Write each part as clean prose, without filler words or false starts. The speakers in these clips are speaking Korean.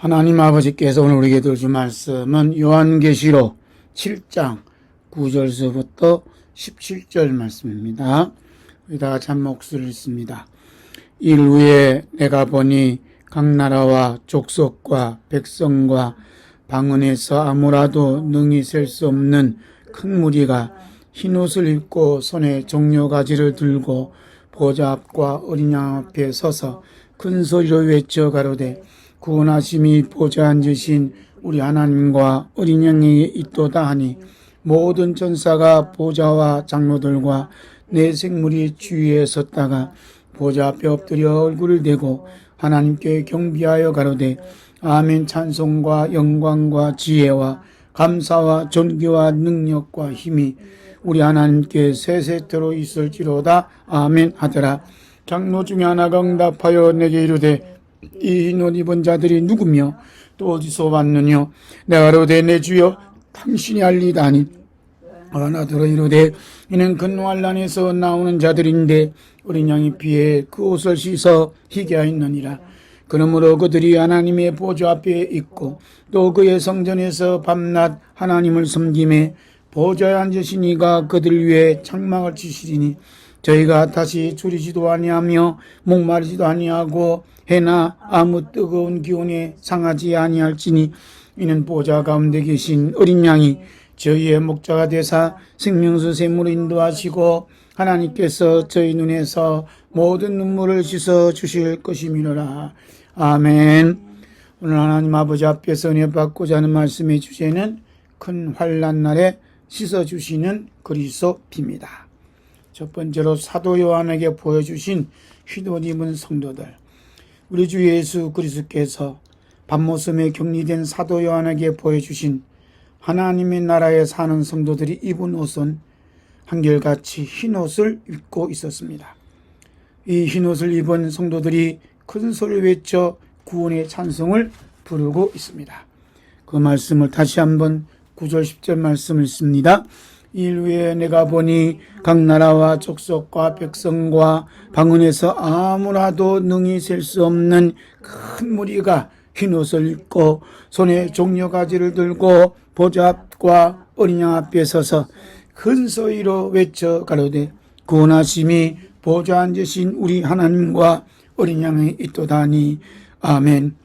하나님 아버지께서 오늘 우리에게 들어준 말씀은 요한계시록 7장 9절서부터 17절 말씀입니다. 우리 다 같이 한 목소리를 읽습니다. 일 후에 내가 보니 각 나라와 족속과 백성과 방언에서 아무라도 능히 셀 수 없는 큰 무리가 흰옷을 입고 손에 종려가지를 들고 보좌 앞과 어린 양 앞에 서서 큰 소리로 외쳐 가로되 구원하심이 보좌 앉으신 우리 하나님과 어린 양에게 있도다 하니 모든 전사가 보좌와 장로들과 내 생물이 주위에 섰다가 보좌 앞에 엎드려 얼굴을 대고 하나님께 경비하여 가로되 아멘. 찬송과 영광과 지혜와 감사와 존귀와 능력과 힘이 우리 하나님께 세세토록 있을지로다. 아멘 하더라. 장로 중에 하나가 응답하여 내게 이르되 이 흰옷 입은 자들이 누구며 또 어디서 왔느냐? 내가 이르되 내 주여 당신이 알리다니. 하나들어 이르되 이는 근환란에서 나오는 자들인데 어린 양의 피에 그 옷을 씻어 희게 하였느니라. 그러므로 그들이 하나님의 보좌 앞에 있고 또 그의 성전에서 밤낮 하나님을 섬김에 보좌에 앉으신 이가 그들 위에 장막을 치시리니 저희가 다시 줄이지도 아니하며 목마르지도 아니하고 해나 아무 뜨거운 기온에 상하지 아니할지니 이는 보좌 가운데 계신 어린 양이 저희의 목자가 되사 생명수 샘물을 인도하시고 하나님께서 저희 눈에서 모든 눈물을 씻어 주실 것이미로라. 아멘. 오늘 하나님 아버지 앞에서 은혜 받고자 하는 말씀의 주제는 큰 환난 날에 씻어주시는 그리스도 피입니다. 첫 번째로 사도 요한에게 보여주신 흰옷 입은 성도들. 우리 주 예수 그리스도께서 밤모섬에 격리된 사도 요한에게 보여주신 하나님의 나라에 사는 성도들이 입은 옷은 한결같이 흰옷을 입고 있었습니다. 이 흰옷을 입은 성도들이 큰 소리를 외쳐 구원의 찬송을 부르고 있습니다. 그 말씀을 다시 한번 9절 10절 말씀을 읽습니다. 일 후에 내가 보니 각 나라와 족속과 백성과 방언에서 아무나도 능히 셀 수 없는 큰 무리가 흰옷을 입고 손에 종려가지를 들고 보좌 앞과 어린 양 앞에 서서 큰 소리로 외쳐 가로되 구원하심이 보좌 앉으신 우리 하나님과 어린 양이 있도다니. 아멘.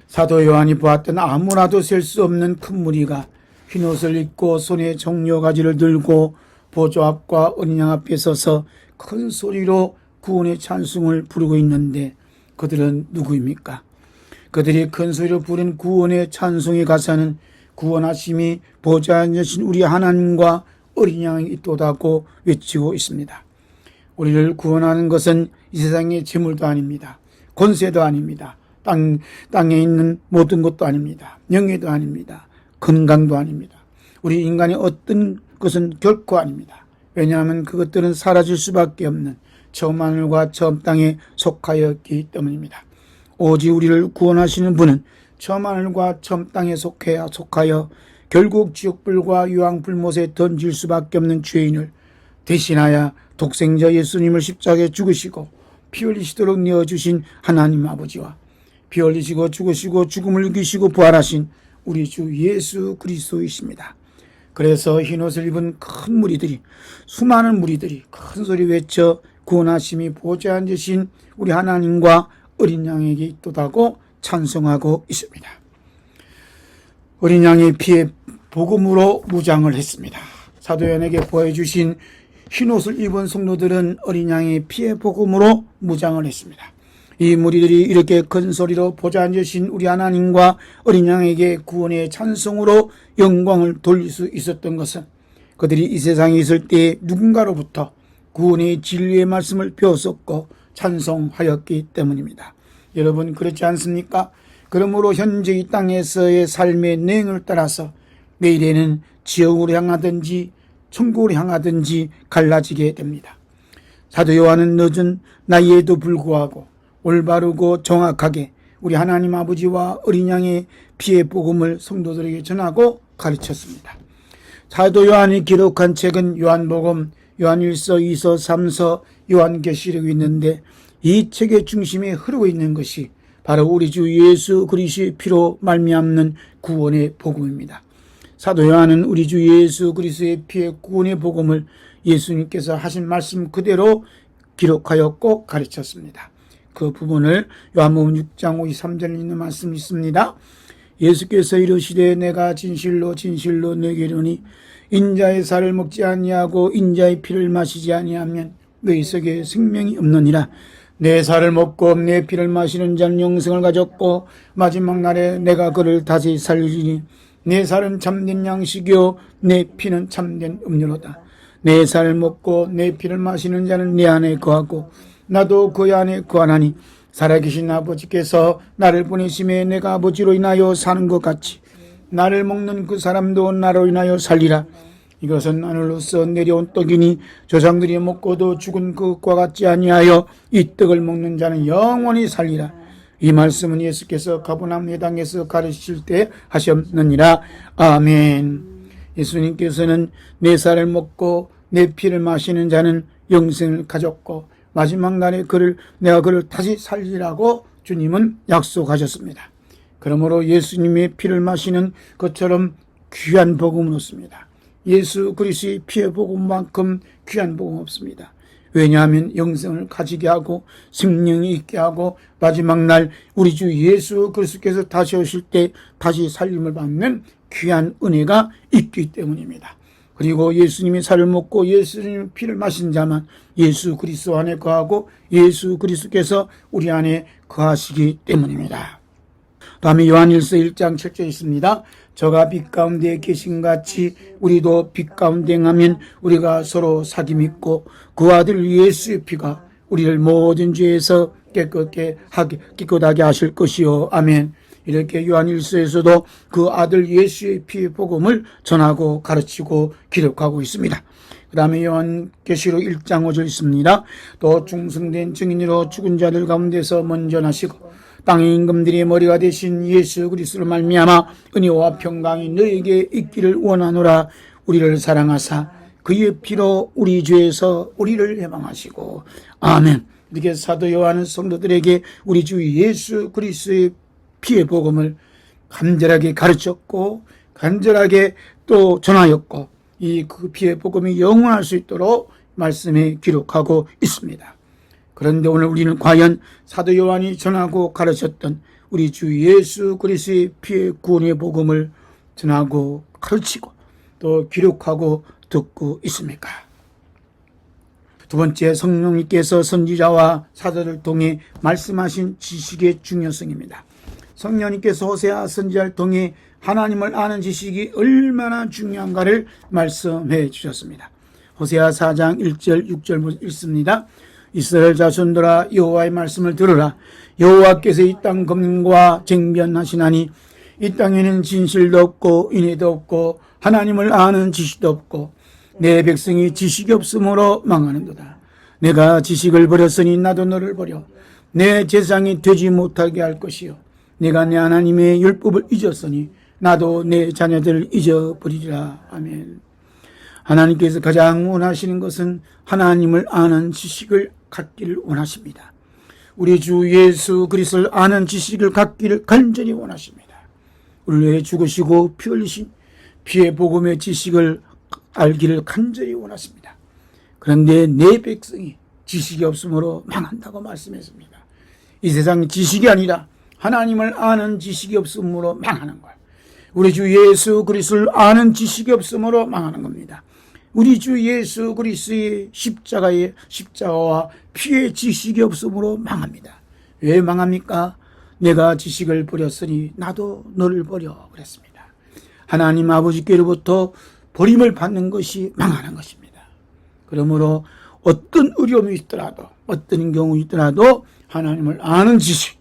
사도 요한이 보았던 아무나도 셀 수 없는 큰 무리가 흰옷을 입고 손에 종려가지를 들고 보좌 앞과 어린 양 앞에 서서 큰 소리로 구원의 찬송을 부르고 있는데 그들은 누구입니까? 그들이 큰 소리로 부른 구원의 찬송의 가사는 구원하심이 보좌 앉으신 우리 하나님과 어린 양이 있도다고 외치고 있습니다. 우리를 구원하는 것은 이 세상의 재물도 아닙니다. 권세도 아닙니다. 땅에 있는 모든 것도 아닙니다. 명예도 아닙니다. 건강도 아닙니다. 우리 인간의 어떤 것은 결코 아닙니다. 왜냐하면 그것들은 사라질 수밖에 없는 처음 하늘과 처음 땅에 속하였기 때문입니다. 오직 우리를 구원하시는 분은 처음 하늘과 처음 땅에 속하여 결국 지옥불과 유황불못에 던질 수밖에 없는 죄인을 대신하여 독생자 예수님을 십자가에 죽으시고 피 흘리시도록 내어주신 하나님 아버지와 피 흘리시고 죽으시고 죽음을 이기시고 부활하신 우리 주 예수 그리스도이십니다. 그래서 흰옷을 입은 큰 무리들이, 수많은 무리들이 큰 소리 외쳐 구원하심이 보좌에 앉으신 우리 하나님과 어린 양에게 있도다고 찬송하고 있습니다. 어린 양의 피에 복음으로 무장을 했습니다. 사도 요한에게 보여주신 흰옷을 입은 성도들은 어린 양의 피에 복음으로 무장을 했습니다. 이 무리들이 이렇게 큰 소리로 보좌 앉으신 우리 하나님과 어린 양에게 구원의 찬송으로 영광을 돌릴 수 있었던 것은 그들이 이 세상에 있을 때 누군가로부터 구원의 진리의 말씀을 배웠었고 찬송하였기 때문입니다. 여러분 그렇지 않습니까? 그러므로 현재 이 땅에서의 삶의 내용을 따라서 내일에는 지옥으로 향하든지 천국으로 향하든지 갈라지게 됩니다. 사도 요한은 늦은 나이에도 불구하고 올바르고 정확하게 우리 하나님 아버지와 어린 양의 피의 복음을 성도들에게 전하고 가르쳤습니다. 사도 요한이 기록한 책은 요한복음, 요한일서, 2서, 3서, 요한계시록이 있는데 이 책의 중심에 흐르고 있는 것이 바로 우리 주 예수 그리스도의 피로 말미암는 구원의 복음입니다. 사도 요한은 우리 주 예수 그리스도의 피의 구원의 복음을 예수님께서 하신 말씀 그대로 기록하였고 가르쳤습니다. 그 부분을 요한복음 6장 53절에 있는 말씀이 있습니다. 예수께서 이르시되 내가 진실로 진실로 너희에게 이르노니 인자의 살을 먹지 아니하고 인자의 피를 마시지 아니하면 너희 속에 생명이 없느니라. 내 살을 먹고 내 피를 마시는 자는 영생을 가졌고 마지막 날에 내가 그를 다시 살리리니 내 살은 참된 양식이요 내 피는 참된 음료로다. 내 살을 먹고 내 피를 마시는 자는 내 안에 거하고 나도 그 안에 거하나니 살아계신 아버지께서 나를 보내심에 내가 아버지로 인하여 사는 것 같이 나를 먹는 그 사람도 나로 인하여 살리라. 이것은 하늘로서 내려온 떡이니 조상들이 먹고도 죽은 그것과 같지 아니하여 이 떡을 먹는 자는 영원히 살리라. 이 말씀은 예수께서 가버나움 회당에서 가르치실 때 하셨느니라. 아멘. 예수님께서는 내 살을 먹고 내 피를 마시는 자는 영생을 가졌고 마지막 날에 내가 그를 다시 살리라고 주님은 약속하셨습니다. 그러므로 예수님의 피를 마시는 것처럼 귀한 복음은 없습니다. 예수 그리스도의 피의 복음만큼 귀한 복음 없습니다. 왜냐하면 영생을 가지게 하고 생명이 있게 하고 마지막 날 우리 주 예수 그리스도께서 다시 오실 때 다시 살림을 받는 귀한 은혜가 있기 때문입니다. 그리고 예수님의 살을 먹고 예수님의 피를 마신 자만 예수 그리스도 안에 거하고 예수 그리스도께서 우리 안에 거하시기 때문입니다. 다음에 요한일서 1장 7절에 있습니다. 저가 빛 가운데 계신 같이 우리도 빛 가운데 하면 우리가 서로 사귐 있고 그 아들 예수의 피가 우리를 모든 죄에서 깨끗하게 하실 것이요. 아멘. 이렇게 요한일서에서도 그 아들 예수의 피의 복음을 전하고 가르치고 기록하고 있습니다. 그 다음에 요한계시록 1장 5절 있습니다. 또 중생된 증인으로 죽은 자들 가운데서 먼저 나시고 땅의 임금들의 머리가 되신 예수 그리스도로 말미암아 은혜와 평강이 너에게 있기를 원하노라. 우리를 사랑하사 그의 피로 우리 죄에서 우리를 해방하시고 아멘. 이렇게 사도 요한은 성도들에게 우리 주 예수 그리스도의 피의 복음을 간절하게 가르쳤고 간절하게 또 전하였고 이 그 피의 복음이 영원할 수 있도록 말씀에 기록하고 있습니다. 그런데 오늘 우리는 과연 사도 요한이 전하고 가르쳤던 우리 주 예수 그리스도의 피의 구원의 복음을 전하고 가르치고 또 기록하고 듣고 있습니까? 두 번째, 성령님께서 선지자와 사도를 통해 말씀하신 지식의 중요성입니다. 성령님께서 호세아 선지자를 통해 하나님을 아는 지식이 얼마나 중요한가를 말씀해 주셨습니다. 호세아 4장 1절 6절 읽습니다. 이스라엘 자손들아 여호와의 말씀을 들으라. 여호와께서 이 땅 검과 쟁변하시나니 이 땅에는 진실도 없고 인애도 없고 하나님을 아는 지식도 없고 내 백성이 지식이 없으므로 망하는도다. 내가 지식을 버렸으니 나도 너를 버려 내 제상이 되지 못하게 할 것이요 내가 내 하나님의 율법을 잊었으니 나도 내 자녀들을 잊어버리리라. 아멘. 하나님께서 가장 원하시는 것은 하나님을 아는 지식을 갖기를 원하십니다. 우리 주 예수 그리스도를 아는 지식을 갖기를 간절히 원하십니다. 우리를 위해 죽으시고 피 흘리신 피의 복음의 지식을 알기를 간절히 원하십니다. 그런데 내 백성이 지식이 없으므로 망한다고 말씀했습니다. 이 세상 지식이 아니라 하나님을 아는 지식이 없으므로 망하는 것. 우리 주 예수 그리스도를 아는 지식이 없으므로 망하는 겁니다. 우리 주 예수 그리스도의 십자가와 피의 지식이 없으므로 망합니다. 왜 망합니까? 내가 지식을 버렸으니 나도 너를 버려 그랬습니다. 하나님 아버지께로부터 버림을 받는 것이 망하는 것입니다. 그러므로 어떤 어려움이 있더라도 어떤 경우 있더라도 하나님을 아는 지식,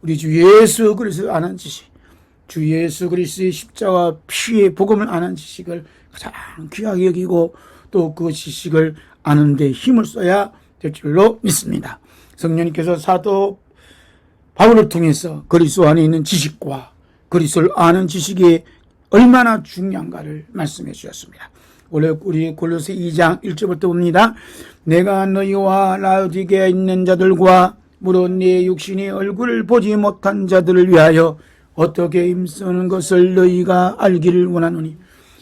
우리 주 예수 그리스도를 아는 지식, 주 예수 그리스도의 십자가 피의 복음을 아는 지식을 가장 귀하게 여기고 또 그 지식을 아는 데 힘을 써야 될 줄로 믿습니다. 성령님께서 사도 바울을 통해서 그리스도 안에 있는 지식과 그리스도를 아는 지식이 얼마나 중요한가를 말씀해 주셨습니다. 원래 우리 골로새 2장 1절부터 봅니다. 내가 너희와 라오디게에 있는 자들과 무릇 내 육신이 얼굴을 보지 못한 자들을 위하여 어떻게 힘쓰는 것을 너희가 알기를 원하노니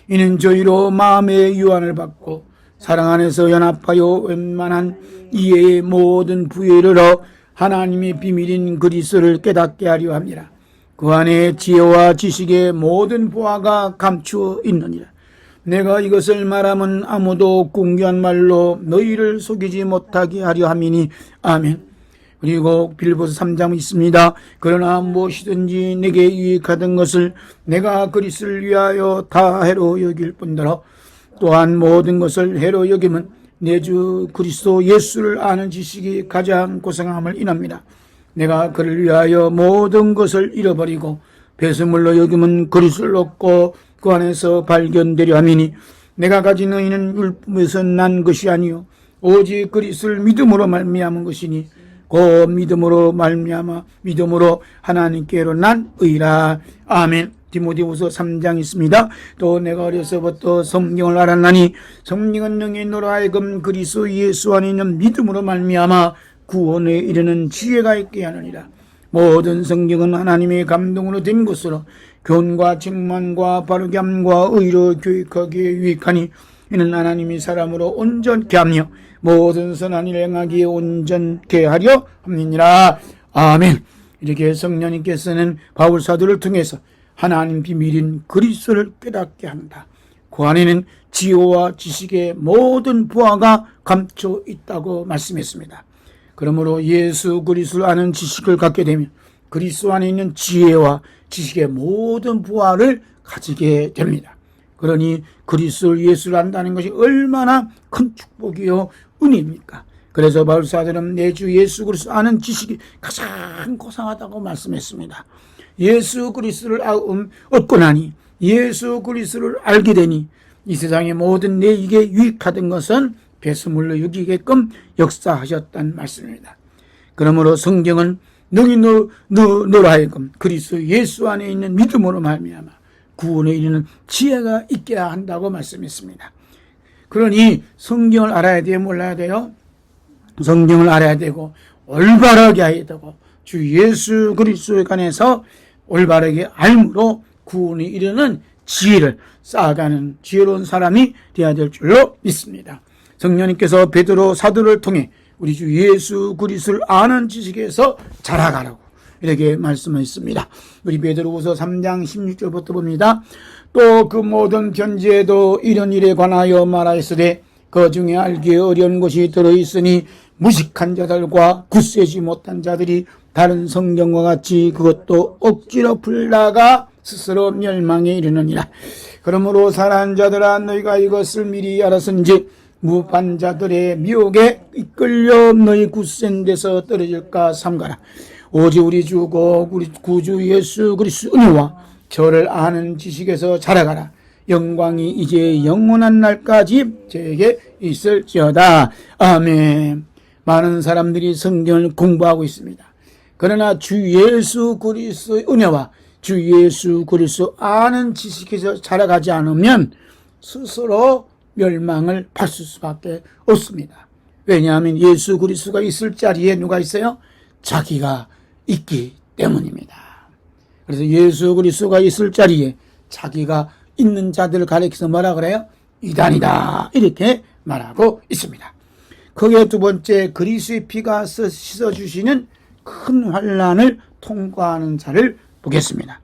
이는 저희로 마음의 유한을 받고 사랑 안에서 연합하여 웬만한 이해의 모든 부에 이르러 하나님의 비밀인 그리스도를 깨닫게 하려 합니다. 그 안에 지혜와 지식의 모든 보화가 감추어 있느니라. 내가 이것을 말하면 아무도 궁귀한 말로 너희를 속이지 못하게 하려 함이니 아멘. 그리고 빌보서 3장 있습니다. 그러나 무엇이든지 내게 유익하던 것을 내가 그리스도를 위하여 다 해로 여길 뿐더러 또한 모든 것을 해로 여김은 내 주 그리스도 예수를 아는 지식이 가장 고상함을 인합니다. 내가 그를 위하여 모든 것을 잃어버리고 배설물로 여김은 그리스도를 얻고 그 안에서 발견되려 함이니 내가 가진 의는 율법에서 난 것이 아니요 오직 그리스도를 믿음으로 말미암은 것이니 그 믿음으로 말미암아 믿음으로 하나님께로 난 의라. 아멘. 디모데후서 3장 있습니다. 또 내가 어려서부터 성경을 알았나니 성령은 능히 너로 하여금 그리스도 예수 안에 있는 믿음으로 말미암아 구원에 이르는 지혜가 있게 하느니라. 모든 성경은 하나님의 감동으로 된 것으로 교훈과 책망과 바르게 함과 의로 교육하기에 유익하니 이는 하나님이 사람으로 온전케 하며 모든 선한 일 행하기에 온전케 하려 함이니라. 아멘. 이렇게 성령님께서는 바울 사도를 통해서 하나님 비밀인 그리스도를 깨닫게 한다. 그 안에는 지혜와 지식의 모든 보화가 감춰 있다고 말씀했습니다. 그러므로 예수 그리스도를 아는 지식을 갖게 되면 그리스도 안에 있는 지혜와 지식의 모든 보화를 가지게 됩니다. 그러니 그리스도 예수를 안다는 것이 얼마나 큰 축복이요 은혜입니까? 그래서 바울 사도는 내 주 예수 그리스도 아는 지식이 가장 고상하다고 말씀했습니다. 예수 그리스도를 얻고 나니 예수 그리스도를 알게 되니 이 세상의 모든 내게 유익하던 것은 배설물로 여기게끔 역사하셨다는 말씀입니다. 그러므로 성경은 너희 너로 하여금 그리스도 예수 안에 있는 믿음으로 말미암아 구원에 이르는 지혜가 있게 한다고 말씀했습니다. 그러니 성경을 알아야 돼요? 몰라야 돼요? 성경을 알아야 되고 올바르게 해야 되고 주 예수 그리스도에 관해서 올바르게 알므로 구원에 이르는 지혜를 쌓아가는 지혜로운 사람이 되어야 될 줄로 믿습니다. 성령님께서 베드로 사도를 통해 우리 주 예수 그리스도를 아는 지식에서 자라가라고 이렇게 말씀하셨습니다. 우리 베드로후서 3장 16절부터 봅니다. 또 그 모든 편지에도 이런 일에 관하여 말하였으되 그 중에 알기 어려운 것이 들어있으니 무식한 자들과 굳세지 못한 자들이 다른 성경과 같이 그것도 억지로 풀다가 스스로 멸망에 이르느니라. 그러므로 사랑하는 자들아 너희가 이것을 미리 알았은지 무반자들의 미혹에 이끌려 너희 굳센 데서 떨어질까 삼가라. 오직 우리 주고 우리 구주 예수 그리스도 은혜와 저를 아는 지식에서 자라가라. 영광이 이제 영원한 날까지 저에게 있을지어다. 아멘. 많은 사람들이 성경을 공부하고 있습니다. 그러나 주 예수 그리스도의 은혜와 주 예수 그리스도 아는 지식에서 자라가지 않으면 스스로 멸망을 받을 수밖에 없습니다. 왜냐하면 예수 그리스도가 있을 자리에 누가 있어요? 자기가 있기 때문입니다. 그래서 예수 그리스도가 있을 자리에 자기가 있는 자들을 가리켜서 뭐라 그래요? 이단이다 이렇게 말하고 있습니다. 거기에 두 번째 그리스도의 피가 씻어주시는 큰 환난을 통과하는 자를 보겠습니다.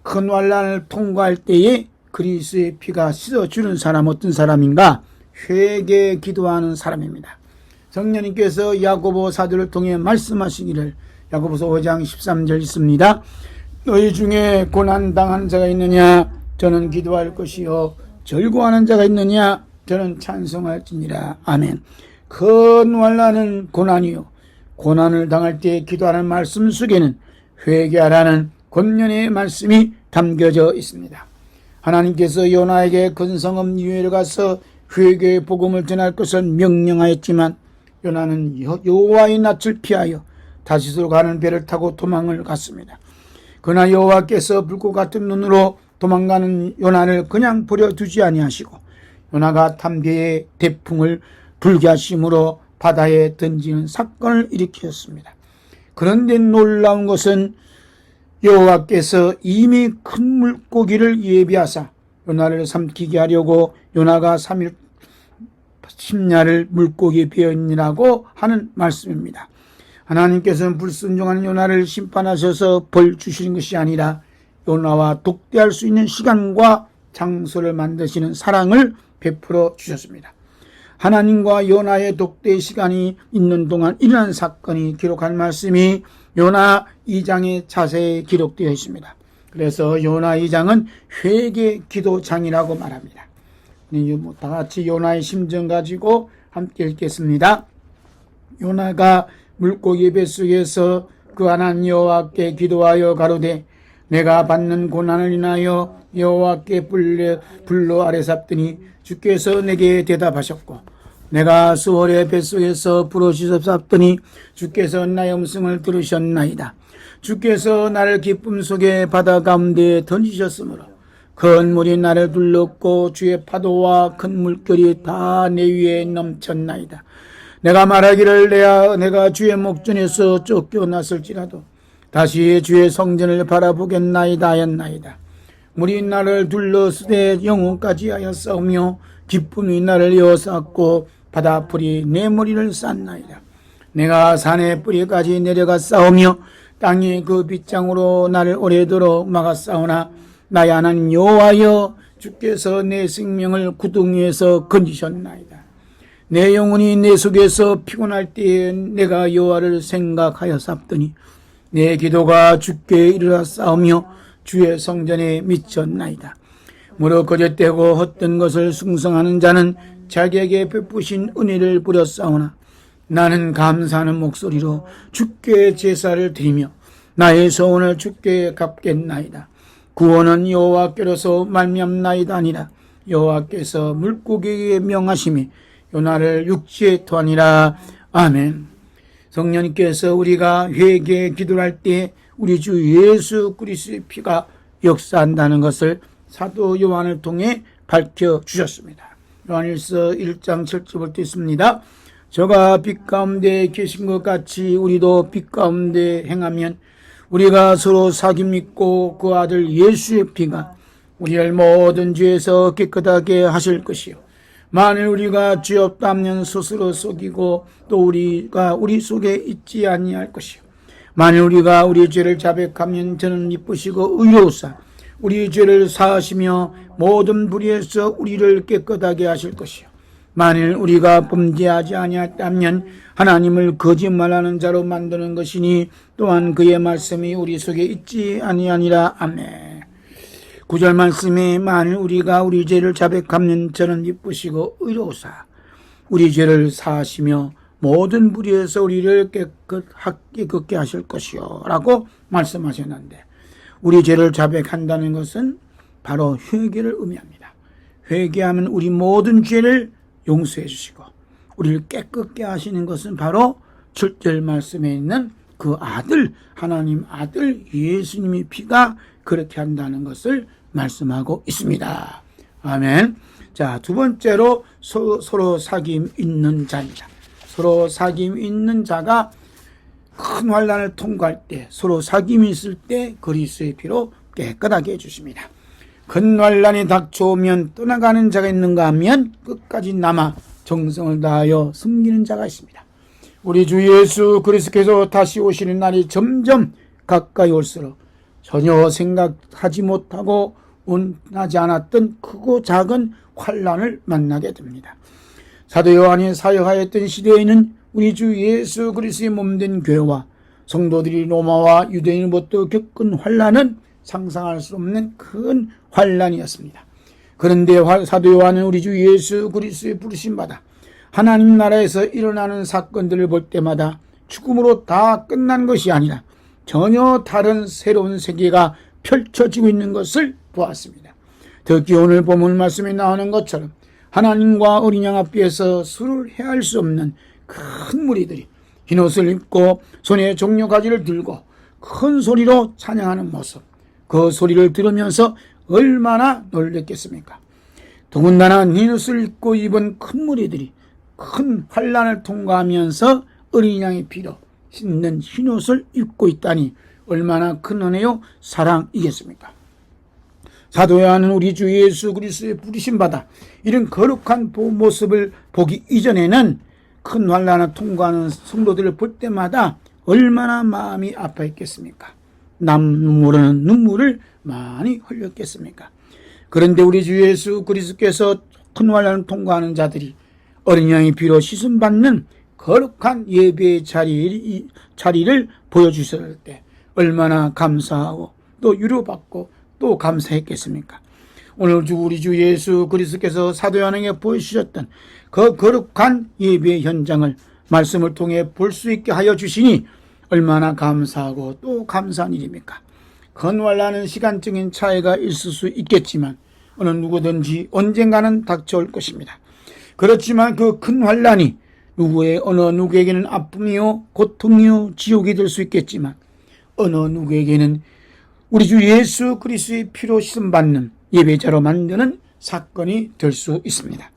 큰 환난을 통과할 때에 그리스도의 피가 씻어주는 사람 어떤 사람인가? 회개 기도하는 사람입니다. 성령님께서 야고보 사도를 통해 말씀하시기를 야고보서 5장 13절 있습니다. 너희 중에 고난당하는 자가 있느냐? 저는 기도할 것이요 절구하는 자가 있느냐? 저는 찬송할지니라. 아멘. 큰 환난은 고난이요 고난을 당할 때 기도하는 말씀 속에는 회개하라는 권면의 말씀이 담겨져 있습니다. 하나님께서 요나에게 근성읍 니느웨로 가서 회개의 복음을 전할 것을 명령하였지만 요나는 여호와의 낯을 피하여 다시스로 가는 배를 타고 도망을 갔습니다. 그러나 여호와께서 불꽃 같은 눈으로 도망가는 요나를 그냥 버려두지 아니하시고 요나가 탄 배의 대풍을 불게 하심으로 바다에 던지는 사건을 일으켰습니다. 그런데 놀라운 것은 여호와께서 이미 큰 물고기를 예비하사 요나를 삼키게 하려고 요나가 3일 심야를 물고기에 비었니라고 하는 말씀입니다. 하나님께서는 불순종한 요나를 심판하셔서 벌 주시는 것이 아니라 요나와 독대할 수 있는 시간과 장소를 만드시는 사랑을 베풀어 주셨습니다. 하나님과 요나의 독대 시간이 있는 동안 일어난 사건이 기록한 말씀이 요나 2장에 자세히 기록되어 있습니다. 그래서 요나 2장은 회개 기도장이라고 말합니다. 다 같이 요나의 심정 가지고 함께 읽겠습니다. 요나가 물고기 뱃속에서 그 하나님 여호와께 기도하여 가로되 내가 받는 고난을 인하여 여호와께 불러 아뢰삽더니 주께서 내게 대답하셨고 내가 수월의 뱃속에서 부르짖었더니 주께서 나의 음성을 들으셨나이다. 주께서 나를 기쁨 속에 바다 가운데 던지셨으므로 큰 물이 나를 둘렀고 주의 파도와 큰 물결이 다 내 위에 넘쳤나이다. 내가 말하기를 내가 주의 목전에서 쫓겨났을지라도 다시 주의 성전을 바라보겠나이다 하였나이다. 물이 나를 둘러쓰되 영혼까지 하였사오며 기쁨이 나를 이어쌌고 바다풀이 내 머리를 쌌나이다. 내가 산의 뿌리까지 내려가 싸우며 땅이 그 빗장으로 나를 오래도록 막았사오나 나의 하나님 여호와여 주께서 내 생명을 구덩 위에서 건지셨나이다. 내 영혼이 내 속에서 피곤할 때에 내가 여호와를 생각하여 삽더니 내 기도가 주께 이르렀사오며 주의 성전에 미쳤나이다. 무릇 거짓되고 헛된 것을 숭상하는 자는 자기에게 베푸신 은혜를 부렸사오나 나는 감사하는 목소리로 주께 제사를 드리며 나의 소원을 주께 갚겠나이다. 구원은 여호와께로서 말미암나이다 아니라 여호와께서 물고기에게 명하심이 요나를 육지에 토하니라. 아멘. 성령님께서 우리가 회개 기도를 할 때 우리 주 예수 그리스도의 피가 역사한다는 것을 사도 요한을 통해 밝혀주셨습니다. 요한일서 1장 7절부터 있습니다. 저가 빛 가운데 계신 것 같이 우리도 빛 가운데 행하면 우리가 서로 사귐 믿고 그 아들 예수의 피가 우리를 모든 죄에서 깨끗하게 하실 것이요 만일 우리가 죄 없다 하면 스스로 속이고 또 우리가 우리 속에 있지 아니할 것이요 만일 우리가 우리 죄를 자백하면 저는 이쁘시고 의로우사 우리 죄를 사하시며 모든 불의에서 우리를 깨끗하게 하실 것이요 만일 우리가 범죄하지 아니했다면 하나님을 거짓말하는 자로 만드는 것이니 또한 그의 말씀이 우리 속에 있지 아니하니라. 아멘. 9절 말씀에 만일 우리가 우리 죄를 자백하면 저는 이쁘시고 의로우사 우리 죄를 사하시며 모든 불의에서 우리를 깨끗하게 하실 것이요 라고 말씀하셨는데 우리 죄를 자백한다는 것은 바로 회개를 의미합니다. 회개하면 우리 모든 죄를 용서해 주시고 우리를 깨끗게 하시는 것은 바로 7절 말씀에 있는 그 아들 하나님 아들 예수님의 피가 그렇게 한다는 것을 말씀하고 있습니다. 아멘. 자, 두 번째로 서로 사귐 있는 자입니다. 서로 사귐 있는 자가 큰 환난을 통과할 때 서로 사귐이 있을 때 그리스도의 피로 깨끗하게 해주십니다. 큰 환난이 닥쳐오면 떠나가는 자가 있는가 하면 끝까지 남아 정성을 다하여 숨기는 자가 있습니다. 우리 주 예수 그리스도께서 다시 오시는 날이 점점 가까이 올수록 전혀 생각하지 못하고 원하지 않았던 크고 작은 환난을 만나게 됩니다. 사도 요한이 사역하였던 시대에는 우리 주 예수 그리스도의 몸된 교회와 성도들이 로마와 유대인으로부터 겪은 환난은 상상할 수 없는 큰 환난이었습니다. 그런데 사도 요한은 우리 주 예수 그리스도의 부르심받아 하나님 나라에서 일어나는 사건들을 볼 때마다 죽음으로 다 끝난 것이 아니라 전혀 다른 새로운 세계가 펼쳐지고 있는 것을 보았습니다. 특히 오늘 본문 말씀에 나오는 것처럼 하나님과 어린 양 앞에서 술을 헤아릴 수 없는 큰 무리들이 흰옷을 입고 손에 종려가지를 들고 큰 소리로 찬양하는 모습, 그 소리를 들으면서 얼마나 놀랬겠습니까? 더군다나 흰옷을 입고 입은 큰 무리들이 큰 환난을 통과하면서 어린 양의 피로 씻는 흰옷을 입고 있다니 얼마나 큰 은혜요 사랑이겠습니까? 사도 요한은 우리 주 예수 그리스도의 부르심받아 이런 거룩한 모습을 보기 이전에는 큰 환난을 통과하는 성도들을 볼 때마다 얼마나 마음이 아파했겠습니까? 남모르는 눈물을 많이 흘렸겠습니까? 그런데 우리 주 예수 그리스도께서 큰 환난을 통과하는 자들이 어린 양의 피로 씻음받는 거룩한 예배의 자리를 보여주셨을 때 얼마나 감사하고 또 위로받고 또 감사했겠습니까? 오늘 우리 주 예수 그리스도께서 사도 요한에게 보여주셨던 그 거룩한 예배의 현장을 말씀을 통해 볼 수 있게 하여 주시니 얼마나 감사하고 또 감사한 일입니까? 건활하는 시간적인 차이가 있을 수 있겠지만 어느 누구든지 언젠가는 닥쳐올 것입니다. 그렇지만 그 큰 환난이 어느 누구에게는 아픔이요 고통이요 지옥이 될 수 있겠지만 어느 누구에게는 우리 주 예수 그리스도의 피로 씻음받는 예배자로 만드는 사건이 될 수 있습니다.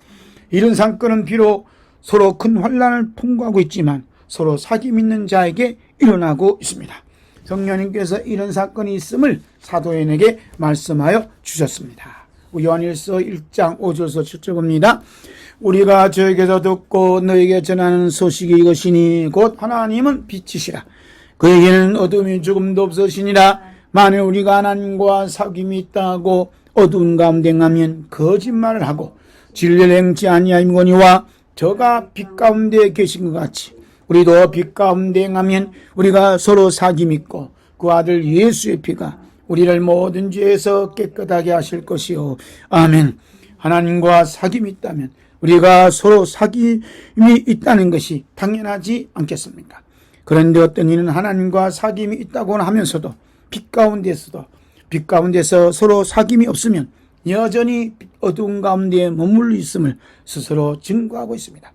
이런 사건은 비록 서로 큰 환난을 통과하고 있지만 서로 사귐 있는 자에게 일어나고 있습니다. 성령님께서 이런 사건이 있음을 사도인에게 말씀하여 주셨습니다. 요한일서 1장 5절에서 7절 봅니다. 우리가 저에게서 듣고 너에게 전하는 소식이 이것이니 곧 하나님은 빛이시라. 그에게는 어둠이 조금도 없으시니라. 만일 우리가 하나님과 사귐이 있다고 어두운 가운데 가면 거짓말을 하고 진리를 행치 아니하거니와 저가 빛 가운데 계신 것 같이 우리도 빛 가운데 행하면 우리가 서로 사귐 있고 그 아들 예수의 피가 우리를 모든 죄에서 깨끗하게 하실 것이요. 아멘. 하나님과 사귐이 있다면 우리가 서로 사귐이 있다는 것이 당연하지 않겠습니까? 그런데 어떤 이는 하나님과 사귐이 있다고 하면서도 빛 가운데서 서로 사귐이 없으면 여전히 어두운 가운데 머물러 있음을 스스로 증거하고 있습니다.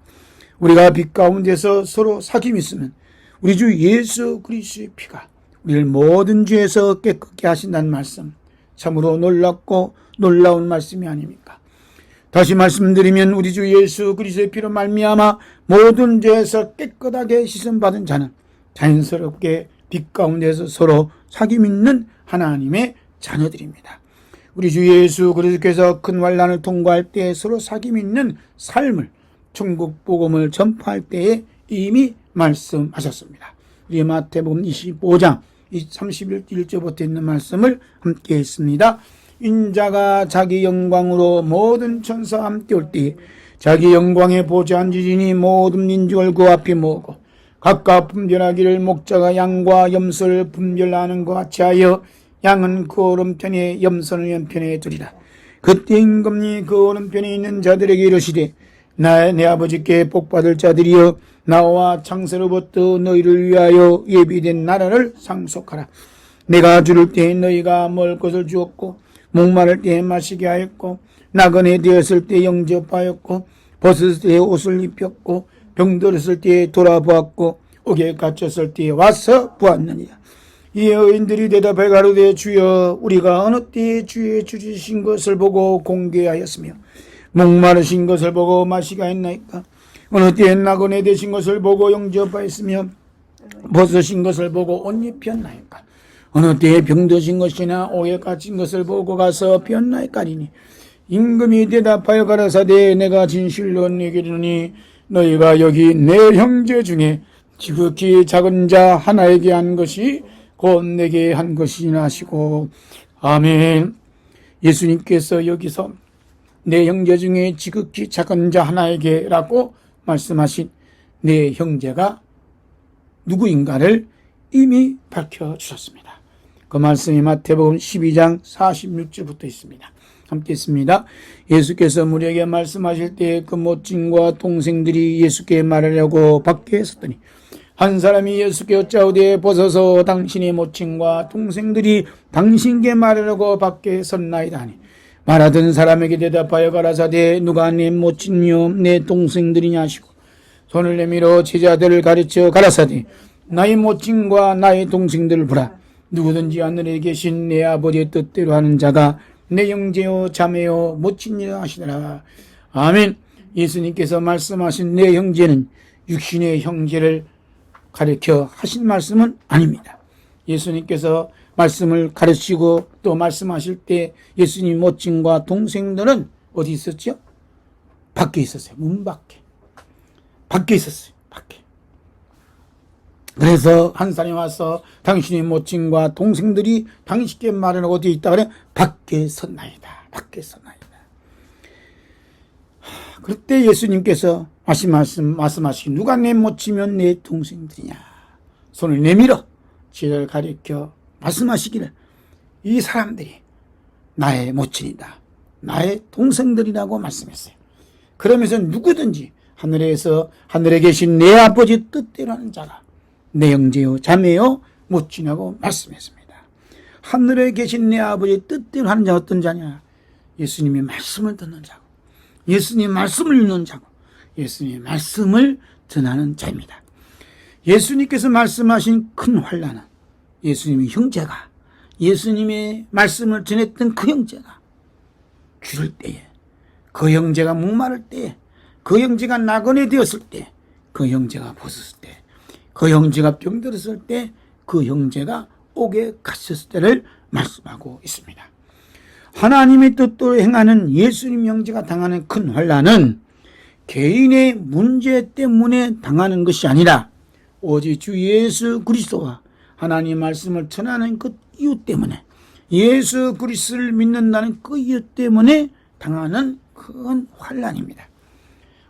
우리가 빛 가운데서 서로 사귐이 있으면 우리 주 예수 그리스도의 피가 우리를 모든 죄에서 깨끗게 하신다는 말씀, 참으로 놀랍고 놀라운 말씀이 아닙니까? 다시 말씀드리면 우리 주 예수 그리스도의 피로 말미암아 모든 죄에서 깨끗하게 씻음받은 자는 자연스럽게 빛 가운데서 서로 사귐 있는 하나님의 자녀들입니다. 우리 주 예수 그리스도께서 큰 환난을 통과할 때 서로 사귐 있는 삶을 천국 복음을 전파할 때에 이미 말씀하셨습니다. 우리 마태복음 25장 31절부터 있는 말씀을 함께 했습니다. 인자가 자기 영광으로 모든 천사와 함께 올 때에 자기 영광에 보좌 앉으시니 모든 민족을 그 앞에 모으고 각각 분별하기를 목자가 양과 염소를 분별하는 것 같이 하여 양은 그 오른편에 염소는 왼편에 두리라. 그때 임금이 그 오른편에 있는 자들에게 이르시되 내 아버지께 복받을 자들이여 나와 창세로부터 너희를 위하여 예비된 나라를 상속하라. 내가 주를 때 너희가 먹을 것을 주었고 목마를 때 마시게 하였고 나그네 되었을 때 영접하였고 벗을 때 옷을 입혔고 병들었을 때 돌아보았고 옥에 갇혔을 때 와서 보았느니라. 이 여인들이 대답해 가로되 주여 우리가 어느 때에 주의 주신 것을 보고 공개하였으며 목마르신 것을 보고 마시게 하였나이까? 어느 때에 나그네 되신 것을 보고 영접하였으며 벗으신 것을 보고 옷 입혔나이까? 어느 때에 병드신 것이나 옥에 갇힌 것을 보고 가서 비었나이까리니 임금이 대답하여 가라사대 내가 진실로 네게 이르노니 너희가 여기 내 형제 중에 지극히 작은 자 하나에게 한 것이 곧 내게 한 것이나 하시고 아멘. 예수님께서 여기서 내 형제 중에 지극히 작은 자 하나에게 라고 말씀하신 내 형제가 누구인가를 이미 밝혀주셨습니다. 그 말씀이 마태복음 12장 46절부터 있습니다. 함께 있습니다. 예수께서 무리에게 말씀하실 때 그 모친과 동생들이 예수께 말하려고 밖에 섰더니 한 사람이 예수께 여짜오되 벗어서 당신의 모친과 동생들이 당신께 말하려고 밖에 섰나이다 하니 말하던 사람에게 대답하여 가라사대 누가 내 모친이요 내 동생들이냐 하시고 손을 내밀어 제자들을 가르쳐 가라사대 나의 모친과 나의 동생들을 보라. 누구든지 하늘에 계신 내 아버지의 뜻대로 하는 자가 내 형제요 자매요 모친이라 하시더라. 아멘. 예수님께서 말씀하신 내 형제는 육신의 형제를 가르쳐 하신 말씀은 아닙니다. 예수님께서 말씀을 가르치고 또 말씀하실 때 예수님 모친과 동생들은 어디 있었죠? 밖에 있었어요. 문 밖에. 밖에 있었어요. 밖에. 그래서 한 사람이 와서 당신의 모친과 동생들이 당신께 말하는 어디에 있다 그래? 밖에 섰나이다. 밖에 섰나이다. 그때 예수님께서 말씀하시기 누가 내 모치면 내 동생들이냐. 손을 내밀어 지혜를 가리켜 말씀하시기를 이 사람들이 나의 모친이다. 나의 동생들이라고 말씀했어요. 그러면서 누구든지 하늘에 계신 내 아버지 뜻대로 하는 자가 내 형제요 자매요 모친이라고 말씀했습니다. 하늘에 계신 내 아버지 뜻대로 하는 자가 어떤 자냐? 예수님의 말씀을 듣는 자고 예수님 말씀을 읽는 자고 예수님의 말씀을 전하는 자입니다. 예수님께서 말씀하신 큰 환난은 예수님의 형제가 예수님의 말씀을 전했던 그 형제가 죽을 때에 그 형제가 목마를 때에 그 형제가 나그네 되었을 때 그 형제가 벗었을 때 그 형제가 병들었을 때 그 형제가 옥에 갇혔을 때를 말씀하고 있습니다. 하나님의 뜻대로 행하는 예수님 형제가 당하는 큰 환난은 개인의 문제 때문에 당하는 것이 아니라 오직 주 예수 그리스도와 하나님 말씀을 전하는 그 이유 때문에 예수 그리스도를 믿는다는 그 이유 때문에 당하는 큰 환난입니다.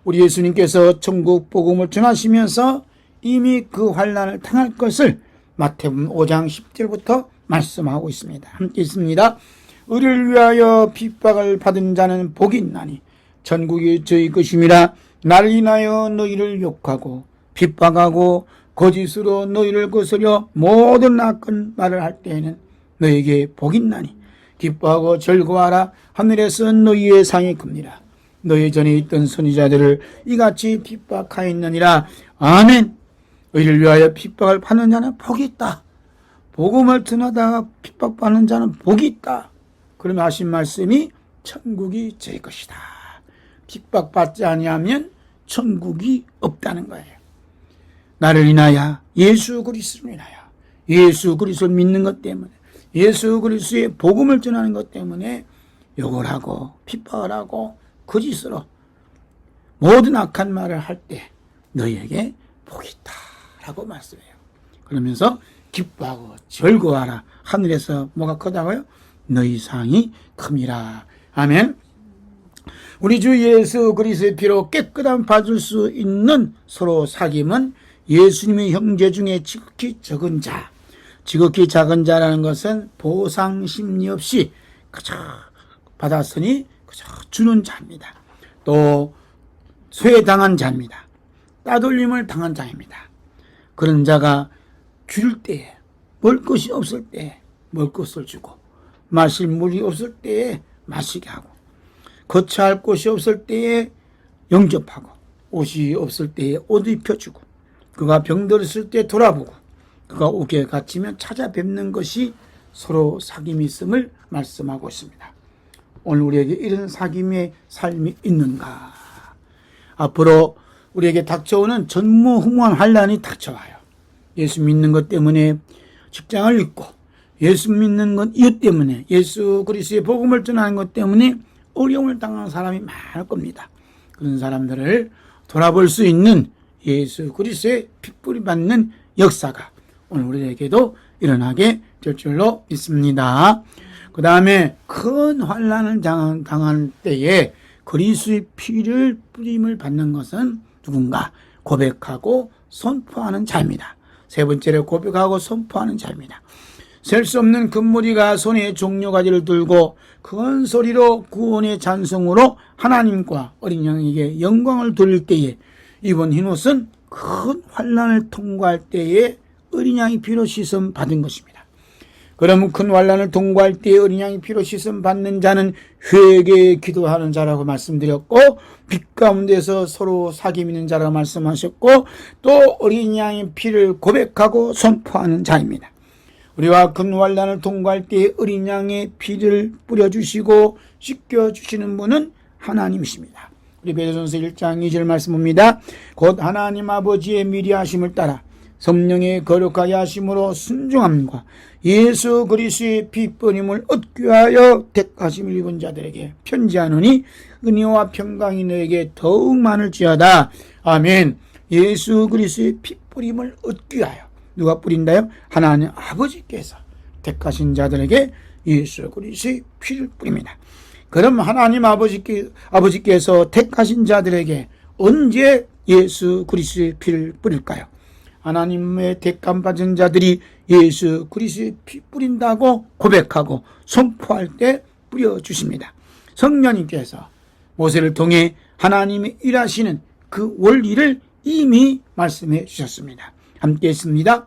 우리 예수님께서 천국 복음을 전하시면서 이미 그 환난을 당할 것을 마태복음 5장 10절부터 말씀하고 있습니다. 함께 있습니다. 의를 위하여 핍박을 받은 자는 복이 있나니 천국이 저희 것임이라. 나를 인하여 너희를 욕하고 핍박하고 거짓으로 너희를 거스려 모든 악한 말을 할 때에는 너희에게 복이 있나니 기뻐하고 즐거워하라. 하늘에서 너희의 상이 큽니다. 너희 전에 있던 선지자들을 이같이 핍박하였느니라. 아멘. 의를 위하여 핍박을 받는 자는 복이 있다. 복음을 전하다가 핍박받는 자는 복이 있다. 그러면 하신 말씀이 천국이 저희 것이다. 핍박받지 아니하면 천국이 없다는 거예요. 나를 인하여 예수 그리스도를 인하여 예수 그리스도를 믿는 것 때문에 예수 그리스도의 복음을 전하는 것 때문에 욕을 하고 핍박을 하고 거짓으로 모든 악한 말을 할 때 너희에게 복이 있다 라고 말씀해요. 그러면서 기뻐하고 즐거워하라. 하늘에서 뭐가 크다고요? 너희 상이 큽니다. 아멘. 우리 주 예수 그리스도의 피로 깨끗함 받을 수 있는 서로 사귐은 예수님의 형제 중에 지극히 적은 자. 지극히 작은 자라는 것은 보상 심리 없이 그저 받았으니 그저 주는 자입니다. 또 소외당한 자입니다. 따돌림을 당한 자입니다. 그런 자가 줄 때에 먹을 것이 없을 때에 먹을 것을 주고 마실 물이 없을 때에 마시게 하고 거처할 곳이 없을 때에 영접하고 옷이 없을 때에 옷 입혀주고 그가 병들었을 때 돌아보고 그가 옥에 갇히면 찾아뵙는 것이 서로 사귐이 있음을 말씀하고 있습니다. 오늘 우리에게 이런 사귐의 삶이 있는가? 앞으로 우리에게 닥쳐오는 전무후무한 환난이 닥쳐와요. 예수 믿는 것 때문에 직장을 잃고 예수 믿는 것 이유 때문에 예수 그리스도의 복음을 전하는 것 때문에 어려움을 당하는 사람이 많을 겁니다. 그런 사람들을 돌아볼 수 있는 예수 그리스도의 핏불이 받는 역사가 오늘 우리에게도 일어나게 될 줄로 믿습니다. 그 다음에 큰 환난을 당한 때에 그리스도의 피를 뿌림을 받는 것은 누군가? 고백하고 선포하는 자입니다. 세 번째로 고백하고 선포하는 자입니다. 셀 수 없는 금무리가 손에 종려가지를 들고 큰 소리로 구원의 찬송으로 하나님과 어린 양에게 영광을 돌릴 때에 입은 흰옷은 큰 환난을 통과할 때에 어린 양이 피로 씻음 받은 것입니다. 그러면 큰 환난을 통과할 때에 어린 양이 피로 씻음 받는 자는 회개에 기도하는 자라고 말씀드렸고 빛 가운데서 서로 사귐 있는 자라고 말씀하셨고 또 어린 양의 피를 고백하고 선포하는 자입니다. 우리와 큰 환난을 통과할 때에 어린 양의 피를 뿌려주시고 씻겨주시는 분은 하나님이십니다. 우리 베드로전서 1장 2절 말씀 봅니다. 곧 하나님 아버지의 미리 하심을 따라 성령의 거룩하게 하심으로 순종함과 예수 그리스도의 핏뿌림을 얻기 위하여 택하심을 입은 자들에게 편지하노니 은혜와 평강이 너에게 더욱 많을지어다. 아멘. 예수 그리스도의 핏뿌림을 얻기 위하여 누가 뿌린다요? 하나님 아버지께서 택하신 자들에게 예수 그리스도의 피를 뿌립니다. 그럼 하나님 아버지께서 택하신 자들에게 언제 예수 그리스도의 피를 뿌릴까요? 하나님의 택감 받은 자들이 예수 그리스도의 피 뿌린다고 고백하고 선포할 때 뿌려주십니다. 성령님께서 모세를 통해 하나님이 일하시는 그 원리를 이미 말씀해 주셨습니다. 함께 했습니다.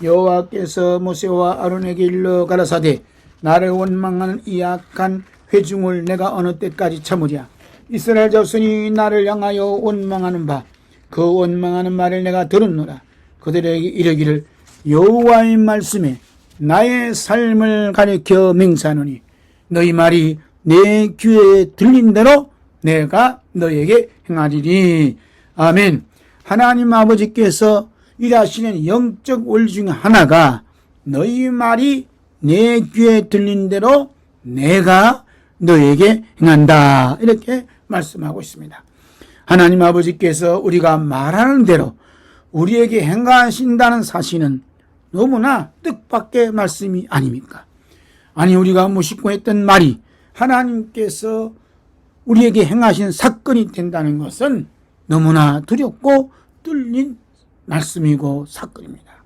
여호와께서 모세와 아론에게 일러 가라사대 나를 원망하는 이 악한 회중을 내가 어느 때까지 참으랴. 이스라엘 자손이 나를 향하여 원망하는 바 그 원망하는 말을 내가 들었노라. 그들에게 이르기를 여호와의 말씀에 나의 삶을 가리켜 맹세하노니 너희 말이 내 귀에 들린 대로 내가 너에게 행하리니. 아멘. 하나님 아버지께서 일하시는 영적 원리 중 하나가 너희 말이 내 귀에 들린 대로 내가 너에게 행한다. 이렇게 말씀하고 있습니다. 하나님 아버지께서 우리가 말하는 대로 우리에게 행하신다는 사실은 너무나 뜻밖의 말씀이 아닙니까? 아니 우리가 무심코 했던 말이 하나님께서 우리에게 행하신 사건이 된다는 것은 너무나 두렵고 뚫린 말씀이고 사건입니다.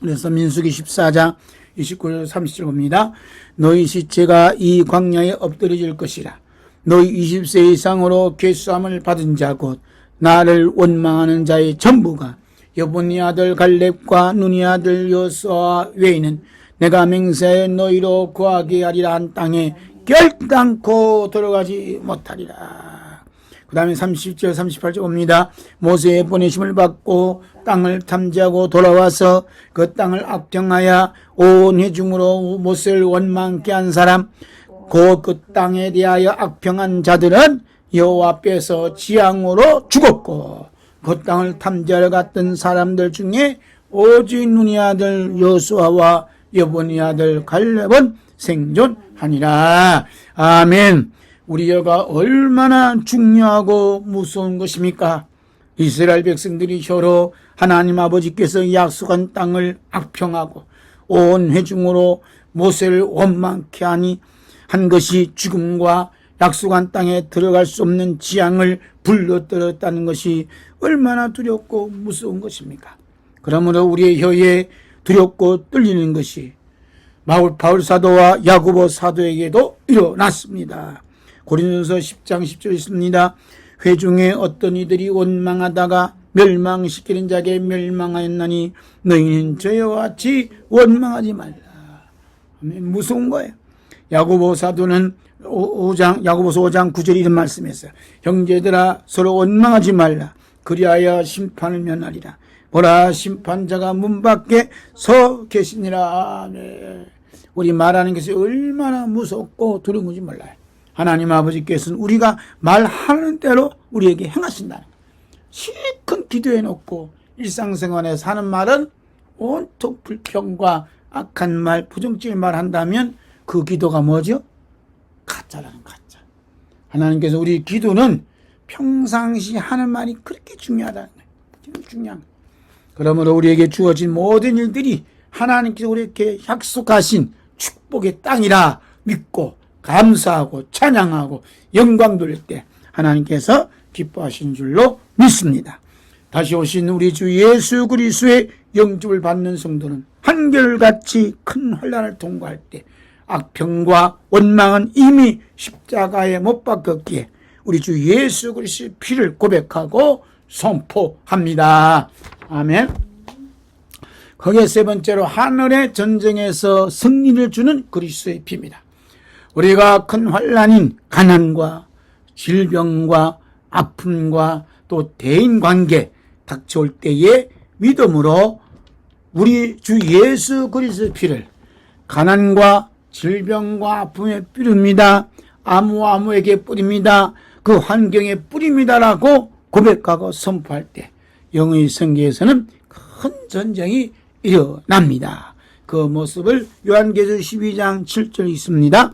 그래서 민수기 14장 29절 30절 봅니다. 너희 시체가 이 광야에 엎드려질 것이라. 너희 20세 이상으로 괴수함을 받은 자 곧 나를 원망하는 자의 전부가 여분의 아들 갈렙과 눈의 아들 여호수아 외에는 내가 맹세하여 너희로 거하게 하리라 한 땅에 결단코 들어가지 못하리라. 그 다음에 30절 38절 봅니다. 모세의 보내심을 받고 땅을 탐지하고 돌아와서 그 땅을 악평하여 온 회중으로 모세를 원망케 한 사람 곧 그 땅에 대하여 악평한 자들은 여호와 앞에서 지향으로 죽었고 그 땅을 탐지하러 갔던 사람들 중에 오직 눈의 아들 여호수아와 여분의 아들 갈렙은 생존하니라. 아멘. 우리 여가 얼마나 중요하고 무서운 것입니까? 이스라엘 백성들이 서로 하나님 아버지께서 약속한 땅을 악평하고 온 회중으로 모세를 원망케 하니 한 것이 죽음과 약속한 땅에 들어갈 수 없는 지향을 불러들었다는 것이 얼마나 두렵고 무서운 것입니까? 그러므로 우리의 혀에 두렵고 떨리는 것이 바울 사도와 야고보 사도에게도 일어났습니다. 고린도서 10장 10절 있습니다. 회중에 어떤 이들이 원망하다가 멸망시키는 자에게 멸망하였나니 너희는 저와 같이 원망하지 말라. 무서운 거예요. 야고보 사도는 야고보서 5장 9절 이런 말씀했어요. 형제들아 서로 원망하지 말라. 그리하여 심판을 면하리라. 보라 심판자가 문 밖에 서 계시니라. 네. 우리 말하는 것이 얼마나 무섭고 두려운 건지 몰라요. 하나님 아버지께서는 우리가 말하는 대로 우리에게 행하신다는 거예요. 실컷 기도해놓고 일상생활에서 하는 말은 온통 불평과 악한 말, 부정적인 말 한다면 그 기도가 뭐죠? 가짜라는 가짜. 하나님께서 우리 기도는 평상시 하는 말이 그렇게 중요하다는 거예요. 중요한 거예요. 그러므로 우리에게 주어진 모든 일들이 하나님께서 우리에게 약속하신 축복의 땅이라 믿고 감사하고 찬양하고 영광 돌릴 때 하나님께서 기뻐하신 줄로 믿습니다. 다시 오신 우리 주 예수 그리스도의 영접을 받는 성도는 한결같이 큰 환난을 통과할 때 악평과 원망은 이미 십자가에 못 박혔기에 우리 주 예수 그리스도의 피를 고백하고 선포합니다. 아멘. 거기에 세 번째로 하늘의 전쟁에서 승리를 주는 그리스도의 피입니다. 우리가 큰 환난인 가난과 질병과 아픔과 또 대인관계 닥쳐올 때에 믿음으로 우리 주 예수 그리스도의 피를 가난과 질병과 아픔에 뿌립니다. 아무에게 뿌립니다. 그 환경에 뿌립니다라고 고백하고 선포할 때 영의 성경에서는 큰 전쟁이 일어납니다. 그 모습을 요한계시록 12장 7절 있습니다.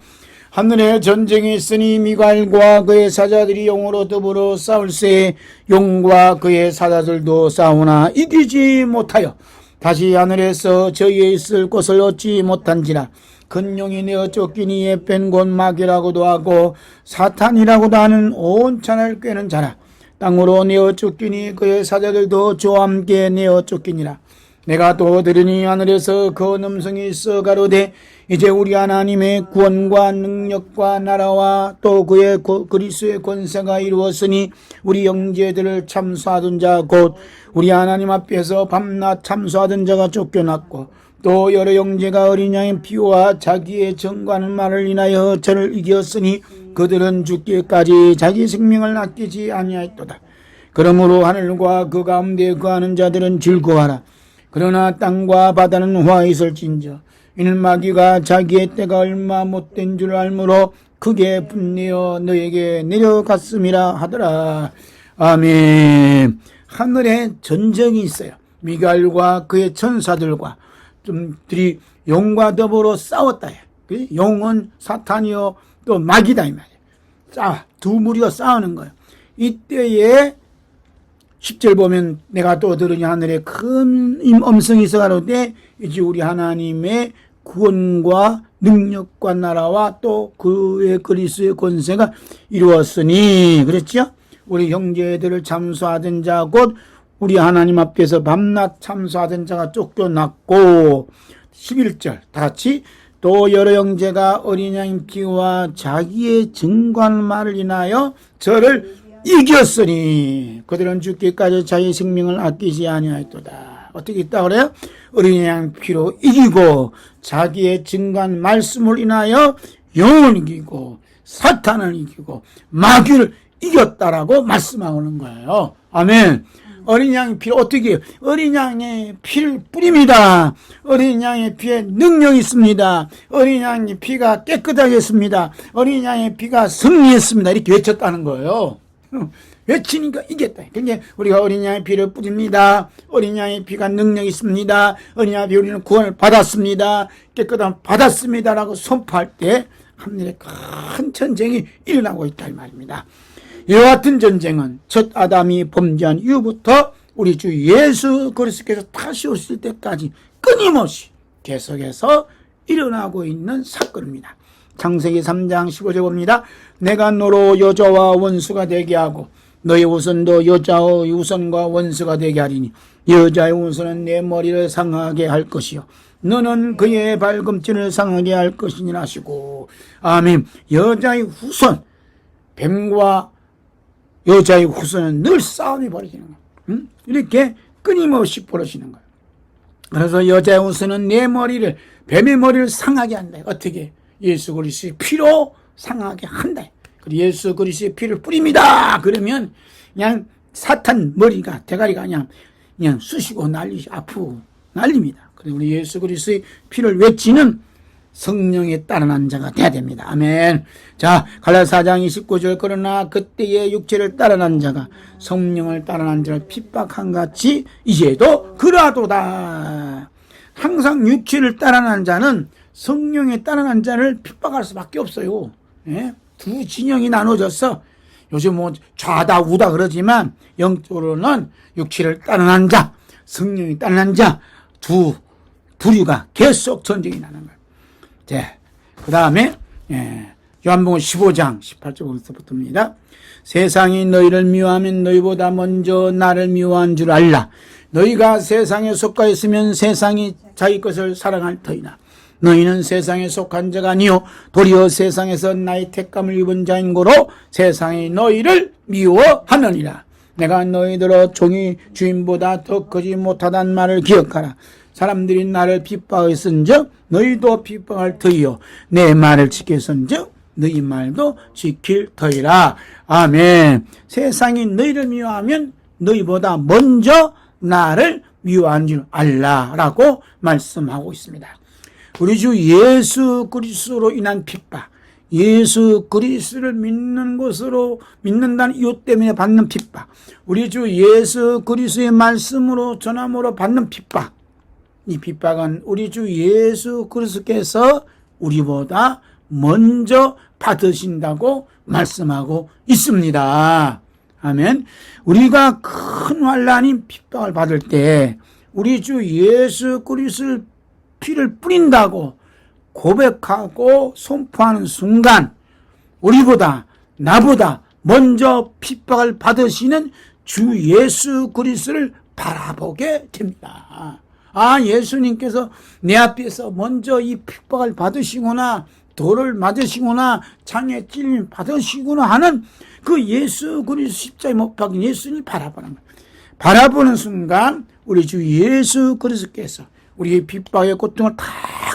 하늘에 전쟁이 있으니 미갈과 그의 사자들이 용으로 더불어 싸울세 용과 그의 사자들도 싸우나 이기지 못하여 다시 하늘에서 저희에 있을 곳을 얻지 못한지라. 큰 용이 내어 쫓기니 이에 뺀 곳 마귀라고도 하고 사탄이라고도 하는 온 천하를 꿰는 자라. 땅으로 내어 쫓기니 그의 사자들도 저와 함께 내어 쫓기니라. 내가 또 들으니 하늘에서 그 음성이 있어 가로되 이제 우리 하나님의 구원과 능력과 나라와 또 그의 그리스도의 권세가 이루었으니 우리 형제들을 참수하던 자 곧 우리 하나님 앞에서 밤낮 참수하던 자가 쫓겨났고 또 여러 형제가 어린 양의 피와 자기의 정과하는 말을 인하여 저를 이겼으니 그들은 죽기까지 자기 생명을 아끼지 아니하였도다. 그러므로 하늘과 그 가운데 거하는 자들은 즐거워하라. 그러나 땅과 바다는 화 있을진저 이는 마귀가 자기의 때가 얼마 못된 줄 알므로 크게 분내어 너에게 내려갔음이라 하더라. 아멘. 하늘에 전쟁이 있어요. 미갈과 그의 천사들과 들이 용과 더불어 싸웠다. 용은 사탄이요 또 마귀다 이 말이에요. 두 무리가 싸우는 거예요. 이때에 10절 보면 내가 또 들으니 하늘에 큰 음성이 있어 가로되 이제 우리 하나님의 구원과 능력과 나라와 또 그의 그리스도의 권세가 이루었으니 그랬죠? 우리 형제들을 참수하던 자 곧 우리 하나님 앞에서 밤낮 참수하던 자가 쫓겨났고 11절 다같이 또 여러 형제가 어린 양의 피와 자기의 증거하는 말을 인하여 저를 이겼으니 그들은 죽기까지 자기 생명을 아끼지 아니하였도다. 어떻게 있다 그래요? 어린 양 피로 이기고 자기의 증거한 말씀을 인하여 영을 이기고 사탄을 이기고 마귀를 이겼다라고 말씀하는 거예요. 아멘. 어린 양의 피를 어떻게 해요? 어린 양의 피를 뿌립니다. 어린 양의 피에 능력이 있습니다. 어린 양의 피가 깨끗하겠습니다. 어린 양의 피가 승리했습니다. 이렇게 외쳤다는 거예요. 외치니까 이겼다. 그러니까 우리가 어린 양의 피를 뿌립니다. 어린 양의 피가 능력이 있습니다. 어린 양의 피 우리는 구원을 받았습니다. 깨끗함 받았습니다라고 선포할 때 하늘에 큰 전쟁이 일어나고 있다 이 말입니다. 이와 같은 전쟁은 첫 아담이 범죄한 이후부터 우리 주 예수 그리스도께서 다시 오실 때까지 끊임없이 계속해서 일어나고 있는 사건입니다. 창세기 3장 15절 봅니다. 내가 너로 여자와 원수가 되게 하고 너의 후손도 여자의 후손과 원수가 되게 하리니 여자의 후손은 내 머리를 상하게 할 것이요 너는 그의 발꿈치를 상하게 할 것이니라 하시고 아멘. 여자의 후손 뱀과 여자의 후손은 늘 싸움이 벌어지는 거예요. 이렇게 끊임없이 벌어지는 거예요. 그래서 여자의 후손은 내 머리를 뱀의 머리를 상하게 한다. 어떻게? 예수 그리스도의 피로 상하게 한다. 그리고 예수 그리스도의 피를 뿌립니다. 그러면 그냥 사탄 머리가 대가리가 그냥 쑤시고 아프고 난립니다. 그리고 우리 예수 그리스도의 피를 외치는 성령에 따르는 자가 돼야 됩니다. 아멘. 자, 갈라디아 4장 29절 그러나 그때의 육체를 따르는 자가 성령을 따르는 자를 핍박한 같이 이제도 그러하도다. 항상 육체를 따르는 자는 성령에 따르는 자를 핍박할 수밖에 없어요. 예? 두 진영이 나눠져서 요즘 뭐 좌다 우다 그러지만 영적으로는 육체를 따르는 자, 성령이 따르는 자 두 부류가 계속 전쟁이 나는 거예요. 네. 그 다음에 요한복음 15장 18절부터입니다. 세상이 너희를 미워하면 너희보다 먼저 나를 미워한 줄 알라. 너희가 세상에 속하 있으면 세상이 자기 것을 사랑할 터이나 너희는 세상에 속한 자가 아니요 도리어 세상에서 나의 택감을 입은 자인 고로 세상이 너희를 미워하느니라. 내가 너희들어 종이 주인보다 더 크지 못하다는 말을 기억하라. 사람들이 나를 핍박했은즉 너희도 핍박할 터이요 내 말을 지켰은즉 너희 말도 지킬 터이라. 아멘. 세상이 너희를 미워하면 너희보다 먼저 나를 미워한 줄 알라라고 말씀하고 있습니다. 우리 주 예수 그리스도로 인한 핍박, 예수 그리스도를 믿는 것으로 믿는다는 이유 때문에 받는 핍박, 우리 주 예수 그리스도의 말씀으로 전함으로 받는 핍박, 이 핍박은 우리 주 예수 그리스도께서 우리보다 먼저 받으신다고 말씀하고 있습니다. 아멘. 우리가 큰 환난인 핍박을 받을 때 우리 주 예수 그리스도의 피를 뿌린다고 고백하고 선포하는 순간 우리보다 나보다 먼저 핍박을 받으시는 주 예수 그리스도를 바라보게 됩니다. 아, 예수님께서 내 앞에서 먼저 이 핍박을 받으시거나 돌을 맞으시거나 창에 찔림 받으시거나 하는 그 예수 그리스도 십자가에 못 박힌 예수님을 바라보는 거예요. 바라보는 순간 우리 주 예수 그리스도께서 우리의 핍박의 고통을 다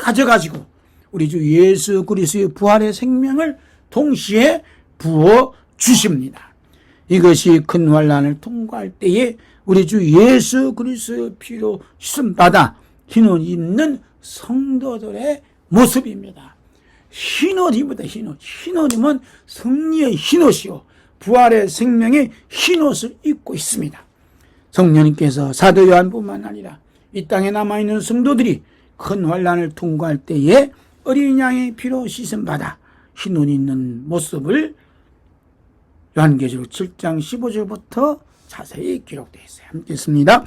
가져가지고 우리 주 예수 그리스도의 부활의 생명을 동시에 부어 주십니다. 이것이 큰 환난을 통과할 때에 우리 주 예수 그리스도의 피로 씻음받아 흰옷 입는 성도들의 모습입니다. 흰옷입니다. 흰옷이면 승리의 흰옷이요 부활의 생명의 흰옷을 입고 있습니다. 성령님께서 사도 요한뿐만 아니라 이 땅에 남아있는 성도들이 큰 환난을 통과할 때에 어린 양의 피로 씻음받아 흰옷 입는 모습을 요한계시록 7장 15절부터 자세히 기록되어 있어요. 함께 읽습니다.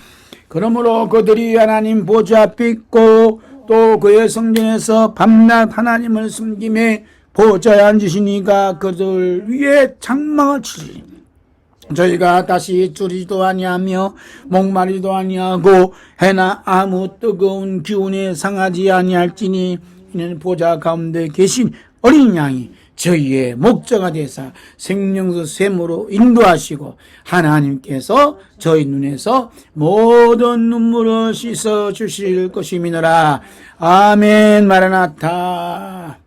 그러므로 그들이 하나님 보좌 앞에 있고 또 그의 성전에서 밤낮 하나님을 섬김에 보좌에 앉으시니가 그들 위에 장막을 치시니 저희가 다시 줄이지도 아니하며 목마르지도 아니하고 해나 아무 뜨거운 기운에 상하지 아니할지니 이는 보좌 가운데 계신 어린 양이 저희의 목자가 되사 생명수 샘으로 인도하시고 하나님께서 저희 눈에서 모든 눈물을 씻어 주실 것임이니라. 아멘. 마라나타.